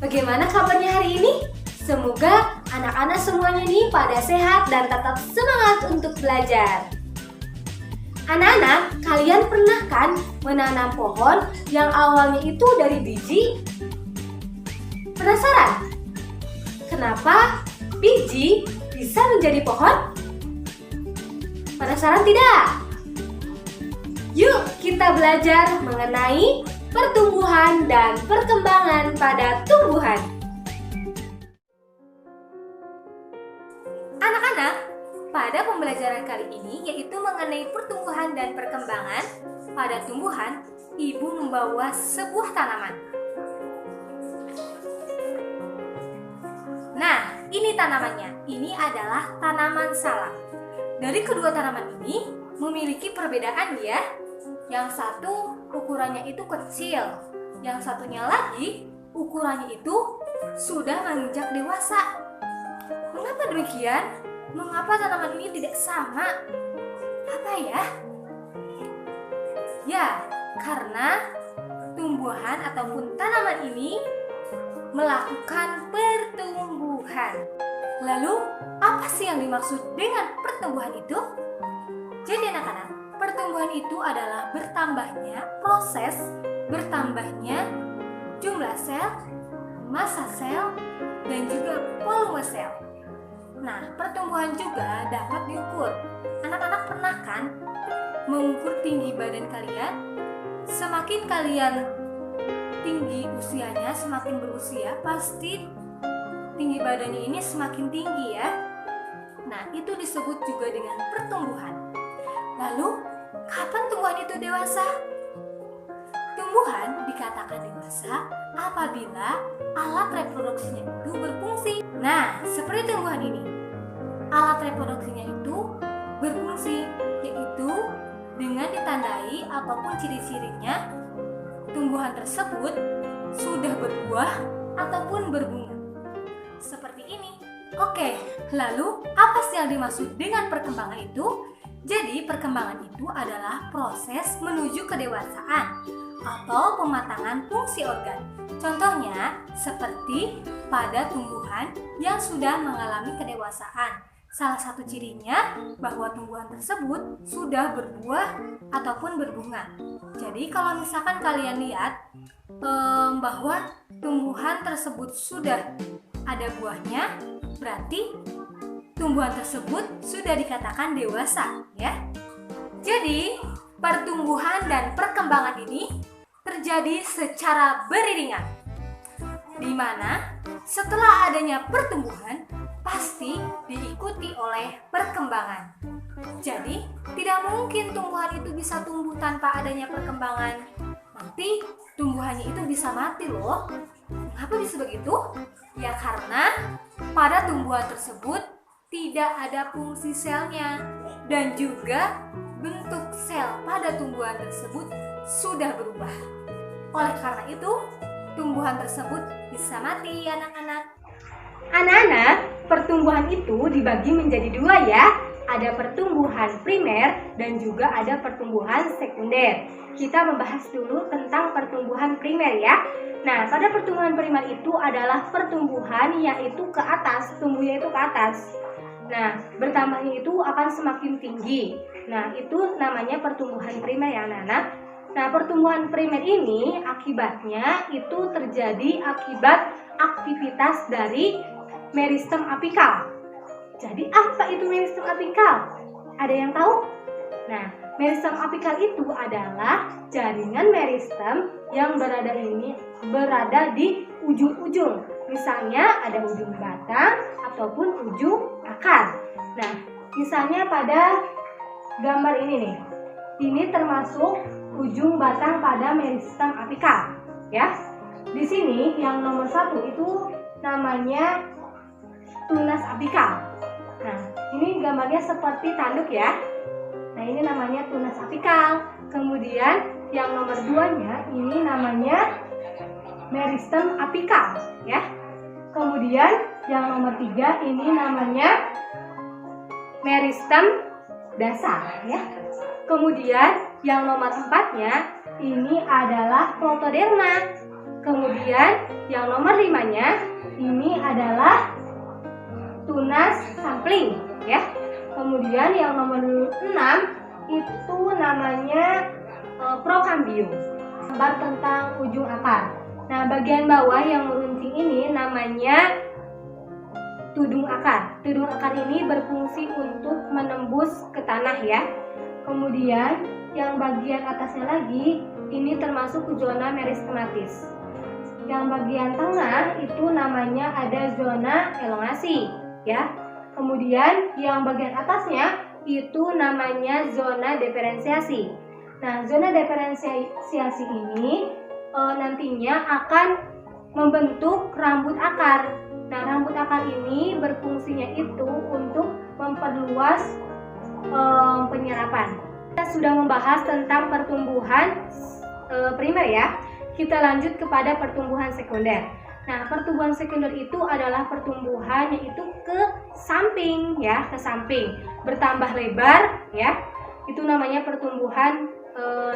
Bagaimana kabarnya hari ini? Semoga anak-anak semuanya nih pada sehat dan tetap semangat untuk belajar. Anak-anak, kalian pernah kan menanam pohon yang awalnya itu dari biji? Penasaran? Kenapa biji bisa menjadi pohon? Penasaran tidak? Yuk kita belajar mengenai pertumbuhan dan perkembangan pada tumbuhan. Anak-anak, pada pembelajaran kali ini yaitu mengenai pertumbuhan dan perkembangan pada tumbuhan, ibu membawa sebuah tanaman. Nah, ini tanamannya. Ini adalah tanaman salak. Dari kedua tanaman ini memiliki perbedaan ya. Yang satu ukurannya itu kecil, yang satunya lagi ukurannya itu sudah menginjak dewasa. Mengapa demikian? Mengapa tanaman ini tidak sama? Apa ya? Ya, karena tumbuhan ataupun tanaman ini melakukan pertumbuhan. Lalu, apa sih yang dimaksud dengan pertumbuhan itu? Jadi anak-anak, pertumbuhan itu adalah bertambahnya proses, bertambahnya jumlah sel, massa sel, dan juga volume sel. Nah, pertumbuhan juga dapat diukur. Anak-anak pernah kan mengukur tinggi badan kalian? Semakin kalian tinggi usianya, semakin berusia, pasti tinggi badannya ini semakin tinggi ya. Nah, itu disebut juga dengan pertumbuhan. Lalu, kapan tumbuhan itu dewasa? Tumbuhan dikatakan dewasa apabila alat reproduksinya itu berfungsi. Nah, seperti tumbuhan ini. Alat reproduksinya itu berfungsi, yaitu dengan ditandai ataupun ciri-cirinya tumbuhan tersebut sudah berbuah ataupun berbunga. Seperti ini. Oke, lalu apa sih yang dimaksud dengan perkembangan itu? Jadi perkembangan itu adalah proses menuju kedewasaan atau pematangan fungsi organ. Contohnya seperti pada tumbuhan yang sudah mengalami kedewasaan. Salah satu cirinya bahwa tumbuhan tersebut sudah berbuah ataupun berbunga. Jadi kalau misalkan kalian lihat bahwa tumbuhan tersebut sudah ada buahnya, berarti tumbuhan tersebut sudah dikatakan dewasa ya. Jadi pertumbuhan dan perkembangan ini terjadi secara beriringan, di mana setelah adanya pertumbuhan pasti diikuti oleh perkembangan. Jadi tidak mungkin tumbuhan itu bisa tumbuh tanpa adanya perkembangan. Nanti tumbuhannya itu bisa mati loh. Mengapa bisa begitu? Ya karena pada tumbuhan tersebut tidak ada fungsi selnya dan juga bentuk sel pada tumbuhan tersebut sudah berubah. Oleh karena itu, tumbuhan tersebut bisa mati anak-anak. Anak-anak, pertumbuhan itu dibagi menjadi dua ya. Ada pertumbuhan primer dan juga ada pertumbuhan sekunder. Kita membahas dulu tentang pertumbuhan primer ya. Nah, pada pertumbuhan primer itu adalah pertumbuhan yaitu ke atas, tumbuhnya itu ke atas. Nah, bertambahnya itu akan semakin tinggi. Nah, itu namanya pertumbuhan primer ya anak-anak. Nah, pertumbuhan primer ini akibatnya itu terjadi akibat aktivitas dari meristem apikal. Jadi apa itu meristem apikal? Ada yang tahu? Nah, meristem apikal itu adalah jaringan meristem yang berada di ujung-ujung. Misalnya ada ujung batang ataupun ujung akar. Nah, misalnya pada gambar ini nih. Ini termasuk ujung batang pada meristem apikal, ya. Di sini yang nomor 1 itu namanya tunas apikal. Nah, ini gambarnya seperti tanduk ya. Nah, ini namanya tunas apikal. Kemudian yang nomor 2-nya ini namanya meristem apikal, ya. Kemudian yang nomor 3 ini namanya meristem dasar, ya. Kemudian yang nomor 4-nya ini adalah protoderma. Kemudian yang nomor 5-nya ini adalah tunas sampling ya. Kemudian yang nomor 6 itu namanya prokambium, gambar tentang ujung akar. Nah, bagian bawah yang merunting ini namanya tudung akar. Tudung akar ini berfungsi untuk menembus ke tanah ya. Kemudian yang bagian atasnya lagi ini termasuk zona meristematis. Yang bagian tengah itu namanya ada zona elongasi ya. Kemudian yang bagian atasnya itu namanya zona diferensiasi. Nah, zona diferensiasi ini nantinya akan membentuk rambut akar. Nah, rambut akar ini berfungsinya itu untuk memperluas penyerapan. Kita sudah membahas tentang pertumbuhan primer ya. Kita lanjut kepada pertumbuhan sekunder. Nah, pertumbuhan sekunder itu adalah pertumbuhan yaitu ke samping ya, ke samping, bertambah lebar ya. Itu namanya pertumbuhan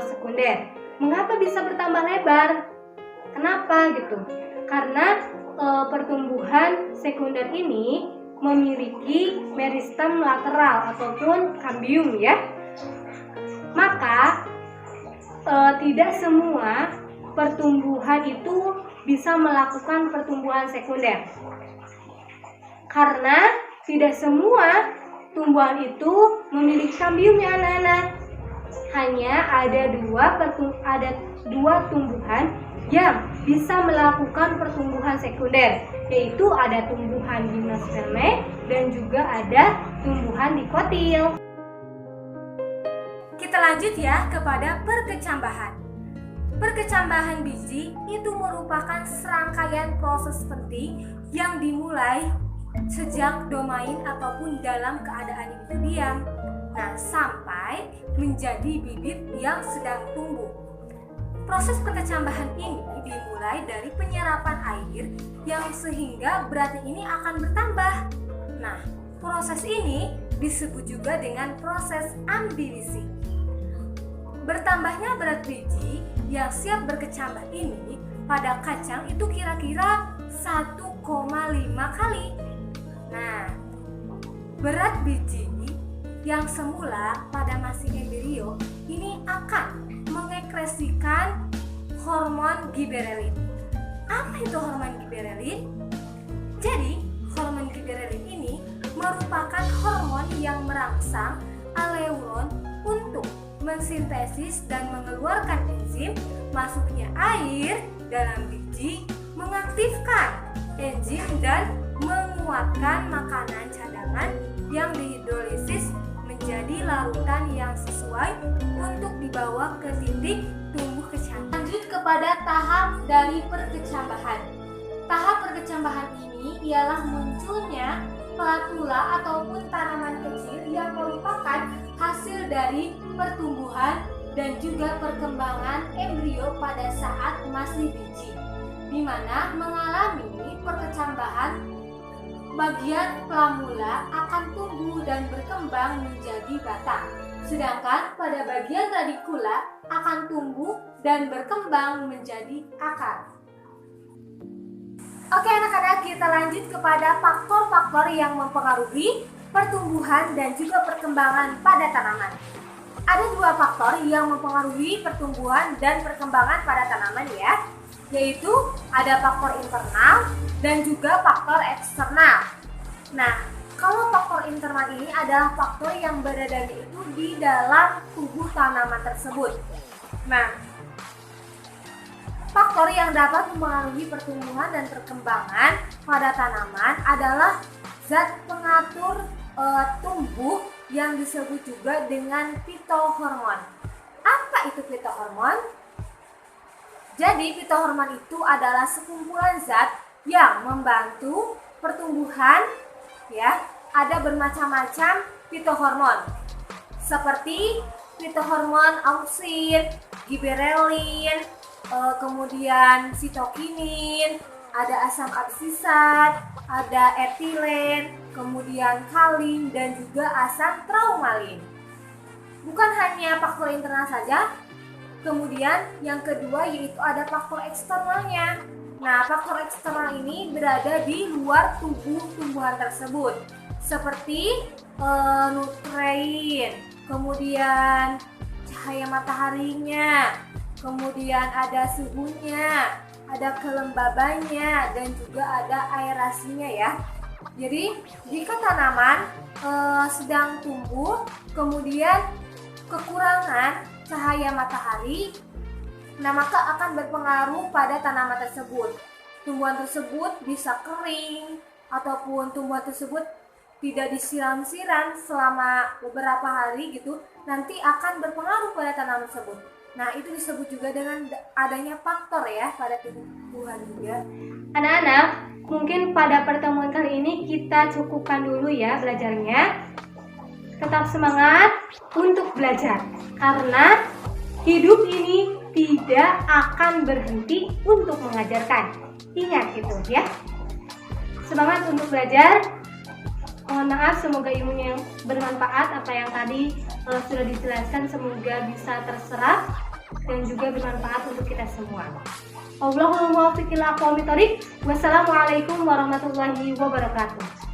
sekunder. Mengapa bisa bertambah lebar? Kenapa gitu? Karena pertumbuhan sekunder ini memiliki meristem lateral ataupun kambium ya. Maka tidak semua pertumbuhan itu bisa melakukan pertumbuhan sekunder. Karena tidak semua tumbuhan itu memiliki kambium ya anak-anak. Hanya ada dua tumbuhan yang bisa melakukan pertumbuhan sekunder, yaitu ada tumbuhan gimnospermae dan juga ada tumbuhan dikotil. Kita lanjut ya kepada perkecambahan. Perkecambahan biji itu merupakan serangkaian proses penting yang dimulai sejak domain ataupun dalam keadaan itu diam. Nah, sampai menjadi bibit yang sedang tumbuh. Proses perkecambahan ini dimulai dari penyerapan air yang sehingga beratnya ini akan bertambah. Nah, proses ini disebut juga dengan proses ambilisi. Bertambahnya berat biji yang siap berkecambah ini pada kacang itu kira-kira 1,5 kali. Nah, berat biji yang semula pada masih embrio ini akan mengekresikan hormon giberelin. Apa itu hormon giberelin? Jadi, hormon giberelin ini merupakan hormon yang merangsang aleuron untuk mensintesis dan mengeluarkan enzim masuknya air dalam biji, mengaktifkan enzim dan menguatkan makanan cadangan yang dihidrolisis menjadi larutan yang sesuai untuk dibawa ke titik tumbuh kecambah. Lanjut kepada tahap dari perkecambahan. Tahap perkecambahan ini ialah munculnya pelatula ataupun tanaman kecil yang merupakan hasil dari pertumbuhan dan juga perkembangan embrio pada saat masih biji, di mana mengalami perkecambahan bagian plamula akan tumbuh dan berkembang menjadi batang, sedangkan pada bagian radikula akan tumbuh dan berkembang menjadi akar. Oke anak-anak, kita lanjut kepada faktor-faktor yang mempengaruhi pertumbuhan dan juga perkembangan pada tanaman. Ada dua faktor yang mempengaruhi pertumbuhan dan perkembangan pada tanaman ya, yaitu ada faktor internal dan juga faktor eksternal. Nah, kalau faktor internal ini adalah faktor yang beradanya itu di dalam tubuh tanaman tersebut. Nah, faktor yang dapat mempengaruhi pertumbuhan dan perkembangan pada tanaman adalah zat pengatur tumbuh yang disebut juga dengan fitohormon. Apa itu fitohormon? Jadi fitohormon itu adalah sekumpulan zat yang membantu pertumbuhan ya. Ada bermacam-macam fitohormon seperti fitohormon auksin, giberelin, kemudian sitokinin, ada asam absisat, ada etilen, kemudian kalin, dan juga asam traumalin. Bukan hanya faktor internal saja, Kemudian yang kedua yaitu ada faktor eksternalnya. Nah, faktor eksternal ini berada di luar tubuh tumbuhan tersebut, seperti nutrien, kemudian cahaya mataharinya, kemudian ada suhunya, ada kelembabannya, dan juga ada aerasinya ya. Jadi jika tanaman sedang tumbuh, kemudian kekurangan cahaya matahari, nah maka akan berpengaruh pada tanaman tersebut. Tumbuhan tersebut bisa kering, ataupun tumbuhan tersebut tidak disiram-siram selama beberapa hari gitu, nanti akan berpengaruh pada tanaman tersebut. Nah, itu disebut juga dengan adanya faktor ya pada tumbuhan juga. Anak-anak, mungkin pada pertemuan kali ini kita cukupkan dulu ya belajarnya. Tetap semangat untuk belajar, karena hidup ini tidak akan berhenti untuk mengajarkan. Ingat itu ya. Semangat untuk belajar. Mohon maaf, semoga ilmunya yang bermanfaat, apa yang tadi sudah dijelaskan semoga bisa terserap dan juga bermanfaat untuk kita semua. Wassalamualaikum warahmatullahi wabarakatuh.